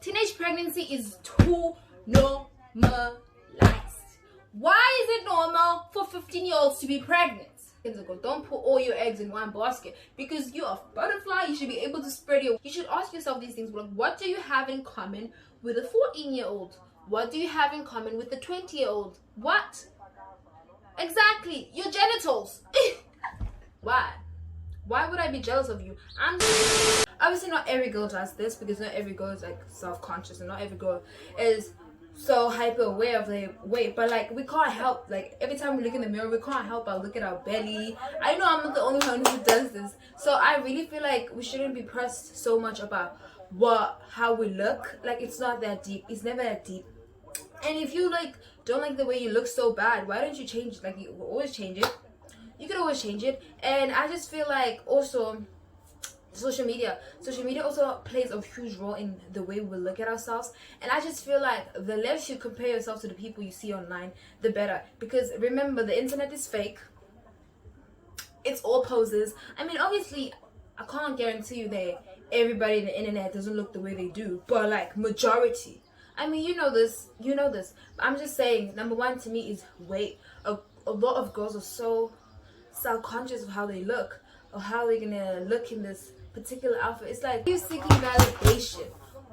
Teenage pregnancy is too normalized. Why is it normal for 15-year-olds to be pregnant? Don't put all your eggs in one basket, because you're a butterfly. You should be able to spread your. You should ask yourself these things. Like, what do you have in common with a 14-year-old? What do you have in common with a 20-year-old? What? Exactly, your genitals. Why? Why would I be jealous of you? Obviously not every girl does this, because not every girl is like self-conscious, and not every girl is so hyper aware of their weight. But like, we can't help, like, every time we look in the mirror, we can't help but look at our belly. I know I'm not the only one who does this, so I really feel like we shouldn't be pressed so much about how we look. Like, it's not that deep. It's never that deep. And if you like don't like the way you look so bad, why don't you change it? Like, you always change it. You can always change it. And I just feel like also social media also plays a huge role in the way we look at ourselves. And I just feel like the less you compare yourself to the people you see online, the better. Because remember, the internet is fake. It's all poses. I mean, obviously I can't guarantee you that everybody on the internet doesn't look the way they do, but like majority, I mean, you know this. But I'm just saying, number one to me is weight. A lot of girls are so self-conscious of how they look, or how they're gonna look in this particular outfit. It's like, you're seeking validation.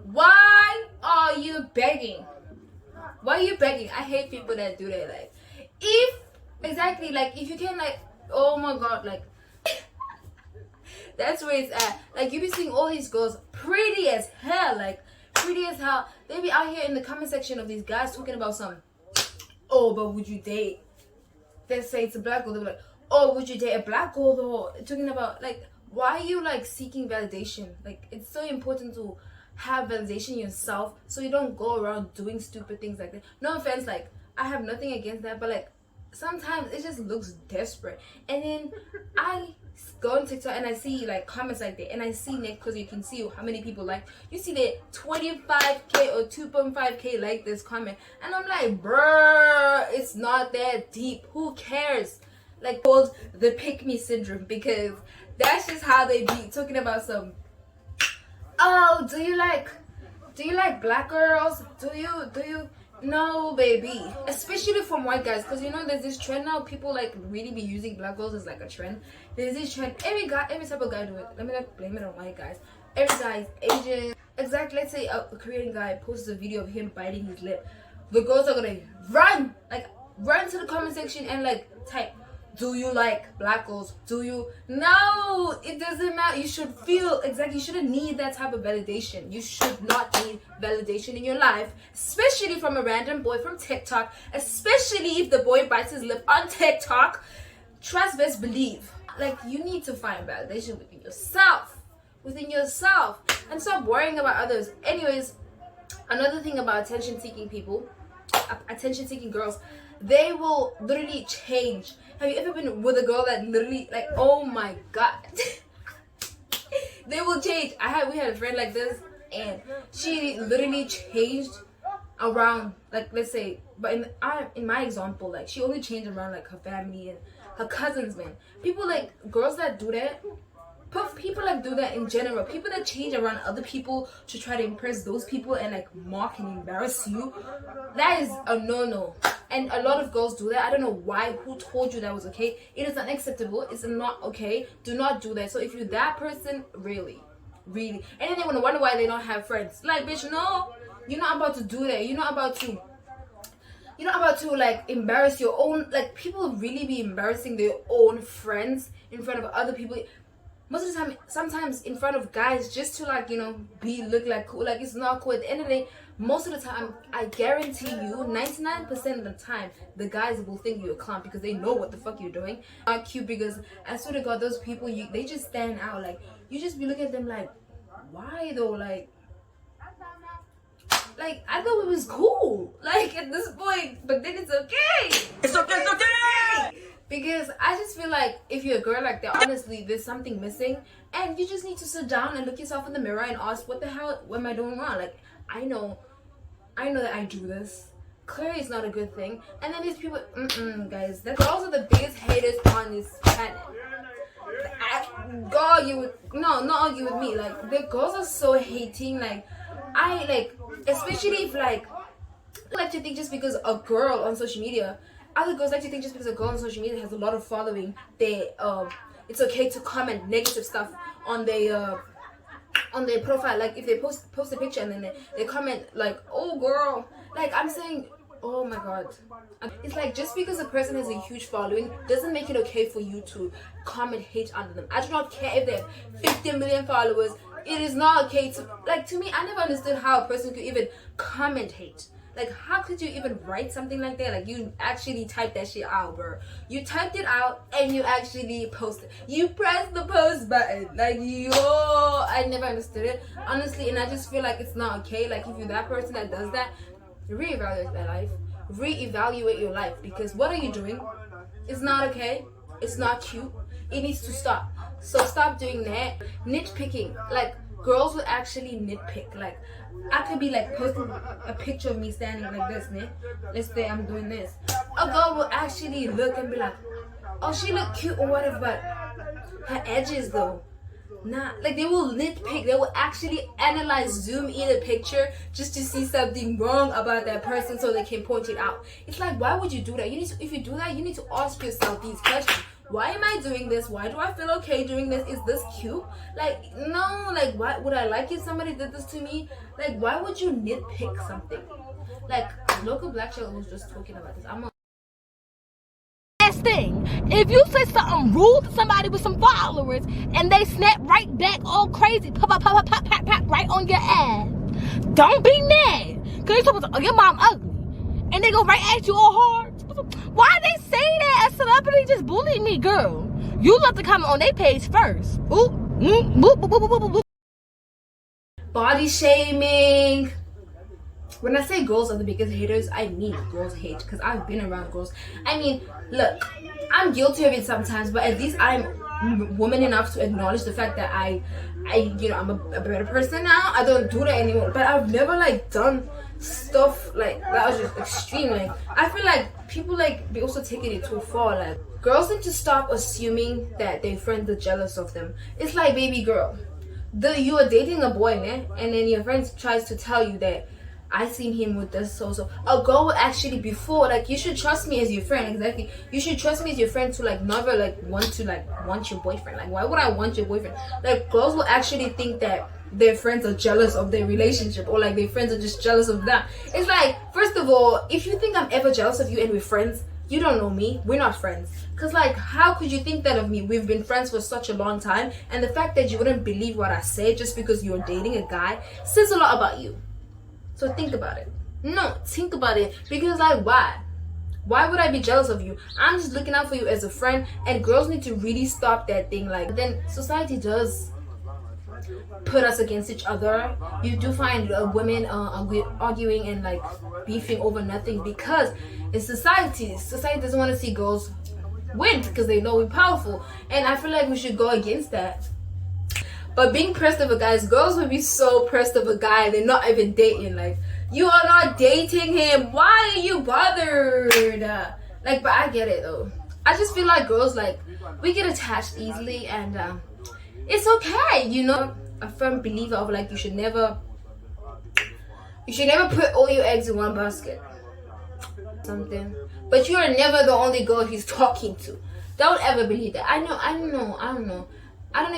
Why are you begging? Why are you begging? I hate people that do that. Like, if you can, like, oh my god, like, that's where it's at. Like, you be seeing all these girls pretty as hell, like, pretty as hell. They be out here in the comment section of these guys talking about some, oh, but would you date, let's say it's a black girl, they're like, oh, would you date a black girl though? Talking about, like, why are you like seeking validation? Like, it's so important to have validation yourself, so you don't go around doing stupid things like that. No offense, like, I have nothing against that, but like, sometimes it just looks desperate. And then I go on TikTok and I see like comments like that, and I see Nick, because you can see how many people like, you see that 25k or 2.5k like this comment, and I'm like, bruh, it's not that deep. Who cares? Like, called the pick me syndrome, because that's just how they be talking about some, oh, do you like black girls? Do you No, baby. Especially from white guys, because you know there's this trend now. People like really be using black girls as like a trend. There's this trend. Every type of guy do it. Let me not blame it on white guys. Every guy is Asian. Exactly. Let's say a Korean guy posts a video of him biting his lip. The girls are gonna run to the comment section and like type, do you like black girls? Do you? No, it doesn't matter. You should feel exactly. You shouldn't need that type of validation. You should not need validation in your life, especially from a random boy from TikTok. Especially if the boy bites his lip on TikTok. Trust, best believe. Like, you need to find validation within yourself, and stop worrying about others. Anyways, another thing about attention-seeking girls, they will literally change. Have you ever been with a girl that literally, like, oh my god, they will change. We had a friend like this, and she literally changed around, like, let's say, but in my example, like, she only changed around like her family and her cousins, man. People like girls that do that. People like do that in general. People that change around other people to try to impress those people and like mock and embarrass you, that is a no-no. And a lot of girls do that. I don't know why. Who told you that was okay? It is unacceptable. It's not okay. Do not do that. So if you're that person, really, and then they want to wonder why they don't have friends. Like, bitch, no, you're not about to do that. You're not about to like embarrass your own. Like, people really be embarrassing their own friends in front of other people. Most of the time, sometimes in front of guys, just to like, you know, look like cool. Like, it's not cool. At the end of the day, most of the time, I guarantee you, 99% of the time, the guys will think you're a clown because they know what the fuck you're doing. Not cute, because I swear to God, those people, they just stand out. Like, you just be looking at them like, why though? Like I thought it was cool. Like, at this point, but then it's okay. It's okay. Because I just feel like if you're a girl like that, honestly, there's something missing, and you just need to sit down and look yourself in the mirror and ask, what the hell am I doing wrong? Like, I know that I do this. Clearly, it's not a good thing. And then these people, guys, girls are the biggest haters on this planet. Not argue with me. Like, the girls are so hating. Like, I like, especially if like to think just because a girl on social media, other girls like to think just because a girl on social media has a lot of following, they it's okay to comment negative stuff on their profile. Like if they post a picture and then they comment like, oh girl, like I'm saying, oh my god, it's like just because a person has a huge following doesn't make it okay for you to comment hate under them. I do not care if they have 50 million followers. It is not okay to, like, to me, I never understood how a person could even comment hate. Like, how could you even write something like that? Like, you actually typed that shit out, bro. You typed it out and you actually posted. You pressed the post button. Like, yo, I never understood it, honestly. And I just feel like it's not okay. Like, if you're that person that does that, reevaluate their life. Reevaluate your life. Because what are you doing? It's not okay. It's not cute. It needs to stop. So stop doing that. Nitpicking. Like, girls will actually nitpick. Like, I could be like posting a picture of me standing like this, né? Let's say I'm doing this. A girl will actually look and be like, oh, she look cute or whatever, but her edges though. Nah, like they will nitpick. They will actually analyze, zoom in a picture just to see something wrong about that person so they can point it out. It's like, why would you do that? You need to, if you do that, you need to ask yourself these questions. Why am I doing this? Why do I feel okay doing this? Is this cute? Like, no, like, why would I like if somebody did this to me? Like, why would you nitpick something? Like, local black child was just talking about this. Last thing, if you say something rude to somebody with some followers and they snap right back all crazy, pop, right on your ass, don't be mad. Because you're supposed to, oh, your mom ugly. And they go right at you all hard. Why they say that? A celebrity just bullied me, girl. You love to comment on their page first. Body shaming. When I say girls are the biggest haters, I mean girls hate, because I've been around girls. I mean, look, I'm guilty of it sometimes, but at least I'm woman enough to acknowledge the fact that I'm a better person now. I don't do that anymore. But I've never like done stuff like that was just extreme. Like, I feel like people like be also taking it too far. Like, girls need to stop assuming that their friends are jealous of them. It's like, baby girl, you are dating a boy, man, and then your friend tries to tell you that I seen him with this so. A girl will actually, before, like, you should trust me as your friend. Exactly, you should trust me as your friend to like never like want your boyfriend. Like, why would I want your boyfriend? Like, girls will actually think that their friends are jealous of their relationship, or like their friends are just jealous of them. It's like, first of all, if you think I'm ever jealous of you and we're friends, you don't know me. We're not friends. Because like, how could you think that of me? We've been friends for such a long time, and the fact that you wouldn't believe what I say just because you're dating a guy says a lot about you. So think about it. No, think about it. Because like, why would I be jealous of you? I'm just looking out for you as a friend, and girls need to really stop that thing. Like, then society does put us against each other. You do find women arguing and like beefing over nothing, because in society doesn't want to see girls win, because they know we're powerful, and I feel like we should go against that. But being pressed of a guy, girls would be so pressed of a guy they're not even dating. Like, you are not dating him, why are you bothered? Like, but I get it though. I just feel like girls, like, we get attached easily, and it's okay, you know. A firm believer of like, you should never put all your eggs in one basket. Something. But you are never the only girl he's talking to. Don't ever believe that. I don't know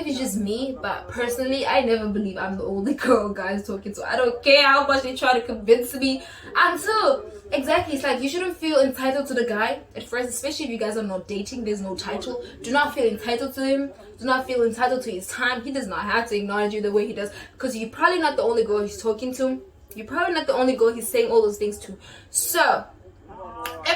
if it's just me, but personally, I never believe I'm the only girl guys talking to. I don't care how much they try to convince me. Exactly, it's like, you shouldn't feel entitled to the guy at first, especially if you guys are not dating. There's no title. Do not feel entitled to him. Do not feel entitled to his time. He does not have to acknowledge you the way he does, because you're probably not the only girl he's talking to. You're probably not the only girl he's saying all those things to. So the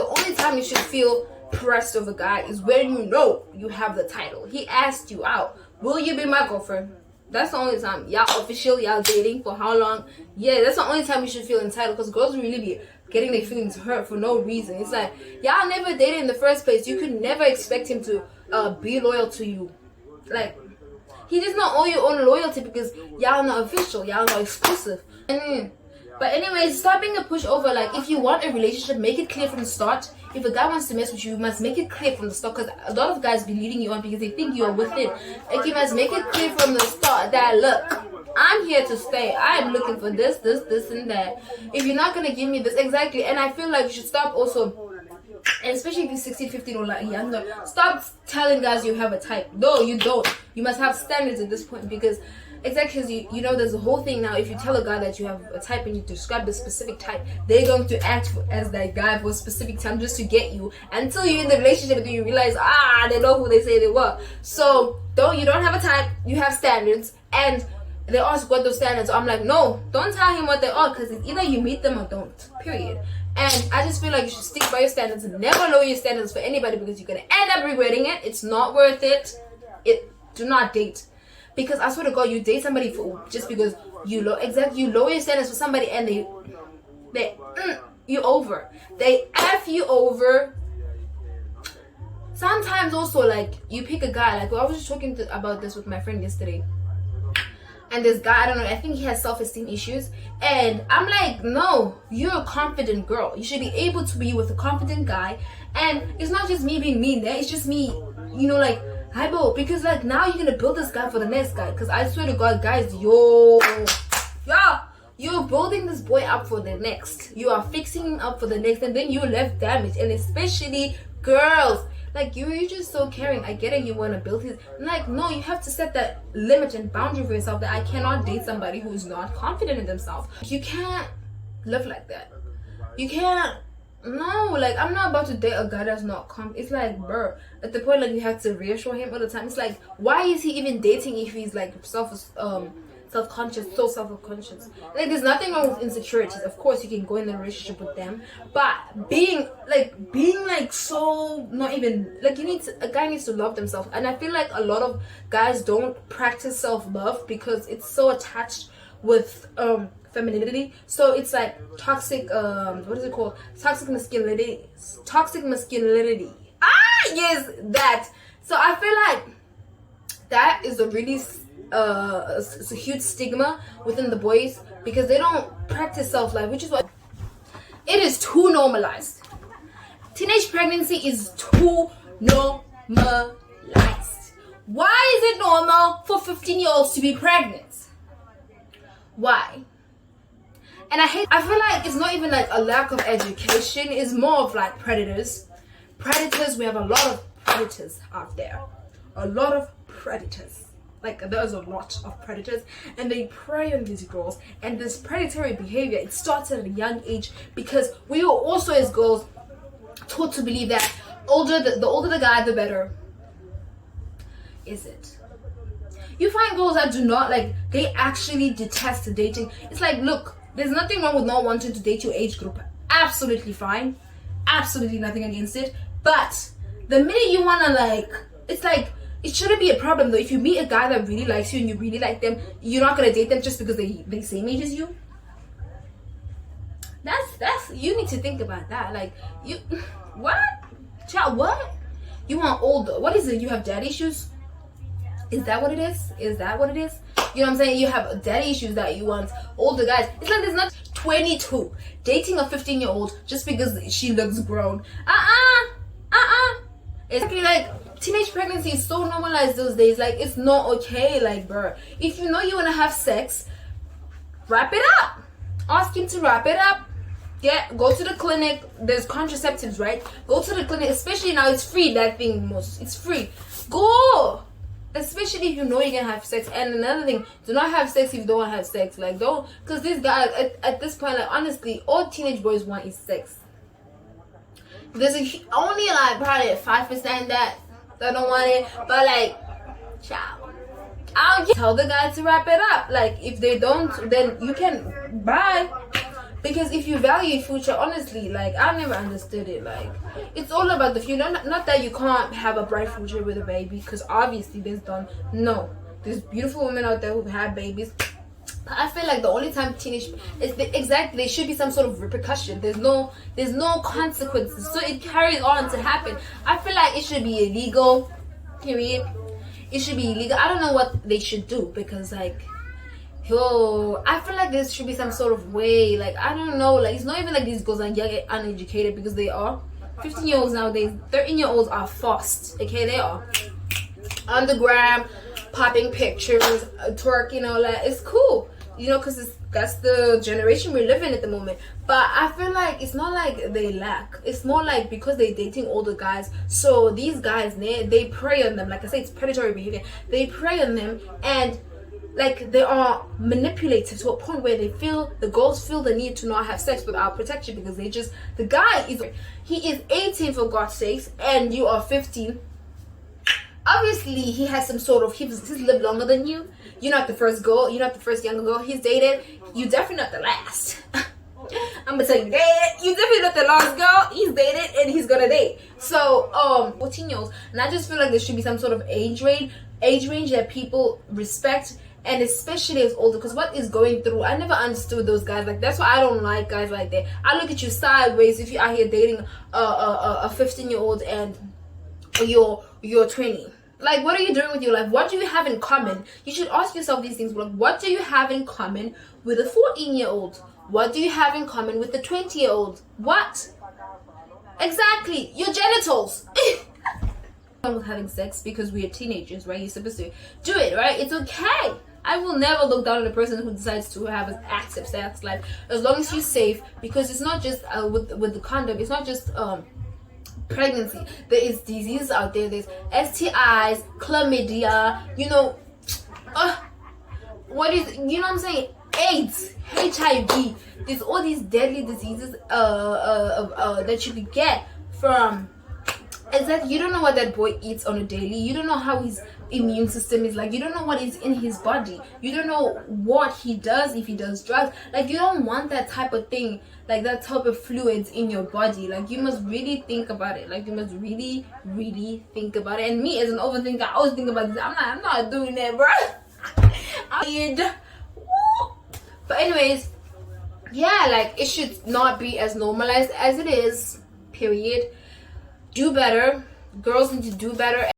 only time you should feel pressed of a guy is when you know you have the title. He asked you out, will you be my girlfriend? That's the only time. Y'all official, y'all dating for how long? Yeah, that's the only time you should feel entitled, because girls really be getting their feelings hurt for no reason. It's like, y'all never dated in the first place. You could never expect him to be loyal to you. Like, he does not owe you own loyalty, because y'all not official, y'all not exclusive. But anyways, stop being a pushover. Like, if you want a relationship, make it clear from the start. If a guy wants to mess with you, you must make it clear from the start, because a lot of guys be leading you on because they think you are with it. Like, you must make it clear from the start that, look, I'm here to stay. I'm looking for this, and that. If you're not gonna give me this, exactly. And I feel like you should stop also, and especially if you're 16, 15 or like younger, stop telling guys you have a type. No, you don't. You must have standards at this point, because exactly, because you know there's a whole thing now. If you tell a guy that you have a type and you describe the specific type, they're going to act as that guy for a specific time just to get you, until you're in the relationship and you realize they know who they say they were. So you don't have a type, you have standards, and they ask what those standards are. I'm like, no, don't tell him what they are, because it's either you meet them or don't, period. And I just feel like you should stick by your standards and never lower your standards for anybody, because you're gonna end up regretting it. It's not worth it. Do not date. Because I swear to God, you date somebody for just because you lower your standards for somebody, and you over. They F you over. Sometimes also, like, you pick a guy, like, I was just talking about this with my friend yesterday. And this guy, I don't know, I think he has self-esteem issues. And I'm like, no, you're a confident girl. You should be able to be with a confident guy. And it's not just me being mean there. It's just me, like, hi, bro. Because, like, now you're going to build this guy for the next guy. Because I swear to God, guys, you're building this boy up for the next. You are fixing him up for the next. And then you're left damaged. And especially girls. Like, you're just so caring. I get it, you want to build his... Like, no, you have to set that limit and boundary for yourself, that I cannot date somebody who's not confident in themselves. You can't live like that. You can't... No, like, I'm not about to date a guy that's not confident. It's like, bro, at the point, like, you have to reassure him all the time. It's like, why is he even dating if he's, like, self-conscious, so self-conscious? Like, there's nothing wrong with insecurities. Of course, you can go in a relationship with them, but being so not even, like, a guy needs to love themselves. And I feel like a lot of guys don't practice self-love because it's so attached with femininity. So it's like toxic, what is it called? Toxic masculinity. Yes, that. So I feel like that is a really it's a huge stigma within the boys, because they don't practice self-love, which is what it is too normalized. Teenage pregnancy is too normalized. Why is it normal for 15-year-olds to be pregnant? Why? And I feel like it's not even like a lack of education, it's more of like predators. We have a lot of predators out there. A lot of predators. Like, there's a lot of predators, and they prey on these girls. And this predatory behavior, it starts at a young age, because we are also, as girls, taught to believe that the older the guy, the better. Is it? You find girls that do not, like, they actually detest dating. It's like, look, there's nothing wrong with not wanting to date your age group. Absolutely fine. Absolutely nothing against it. But the minute you wanna, like, it's like, it shouldn't be a problem though. If you meet a guy that really likes you and you really like them, you're not gonna date them just because they same age as you. That's you need to think about that. Like, you what? Child, what? You want older? What is it? You have daddy issues? Is that what it is? Is that what it is? You know what I'm saying? You have daddy issues that you want older guys. It's like there's not 22 dating a 15-year-old just because she looks grown. It's like teenage pregnancy is so normalized those days. Like, it's not okay. Like, bro, if you know you want to have sex, wrap it up. Ask him to wrap it up. Go to the clinic. There's contraceptives, right? Go to the clinic, especially now it's free. That thing, it's free. Go. Especially if you know you're gonna have sex. And another thing, do not have sex if you don't want to have sex. Like, don't, because these guys at this point, like, honestly, all teenage boys want is sex. There's only like probably 5% that don't want it, but like, child, I'll tell the guy to wrap it up. Like, if they don't, then you can bye. Because if you value your future, honestly, like, I never understood it. Like, it's all about the future. Not that you can't have a bright future with a baby, because obviously there's beautiful women out there who have babies. But I feel like the only time teenage is there should be some sort of repercussion. There's no consequences, so it carries on to happen. I feel like it should be illegal. Period. It should be illegal. I don't know what they should do, because like, I feel like there should be some sort of way. Like, I don't know. Like, it's not even like these girls are young and uneducated, because they are. 15-year-olds nowadays, 13-year-olds are fast. Okay, they are on the gram, popping pictures, twerking, all that. It's cool, you know, because that's the generation we live in at the moment. But I feel like it's not like they lack. It's more like because they're dating older guys, so these guys, they prey on them. Like I say, it's predatory behavior. They prey on them, and like they are manipulated to a point where the girls feel the need to not have sex without protection, because the guy is 18 for God's sakes, and you are 15. Obviously he has some sort of, he's lived longer than you. You're not the first girl, you're not the first younger girl he's dated. You definitely not the last. I'm gonna tell you that. You definitely not the last girl he's dated and he's gonna date. So 14-year-olds, and I just feel like there should be some sort of age range that people respect, and especially as older, because what is going through, I never understood those guys. Like, that's why I don't like guys like that. I look at you sideways if you're out here dating a 15-year-old and you're 20. Like, what are you doing with your life? What do you have in common? You should ask yourself these things. Like, what do you have in common with a 14-year-old? What do you have in common with the 20-year-old? What? Exactly, your genitals. With having sex, because we are teenagers, right? You're supposed to do it, right? It's okay. I will never look down on a person who decides to have an active sex life, as long as you're safe, because it's not just with the condom. It's not just pregnancy. There is diseases out there. There's STIs, chlamydia, you know, what I'm saying, AIDS, HIV. There's all these deadly diseases that you could get from. It's that you don't know what that boy eats on a daily. You don't know how his immune system is like. You don't know what is in his body. You don't know what he does, if he does drugs. Like, you don't want that type of thing, like that type of fluids in your body. Like, you must really think about it. Like, you must really, really think about it. And me as an overthinker, I always think about this. I'm not doing that, bro. But anyways, yeah, like, it should not be as normalized as it is, period. Do better. Girls need to do better.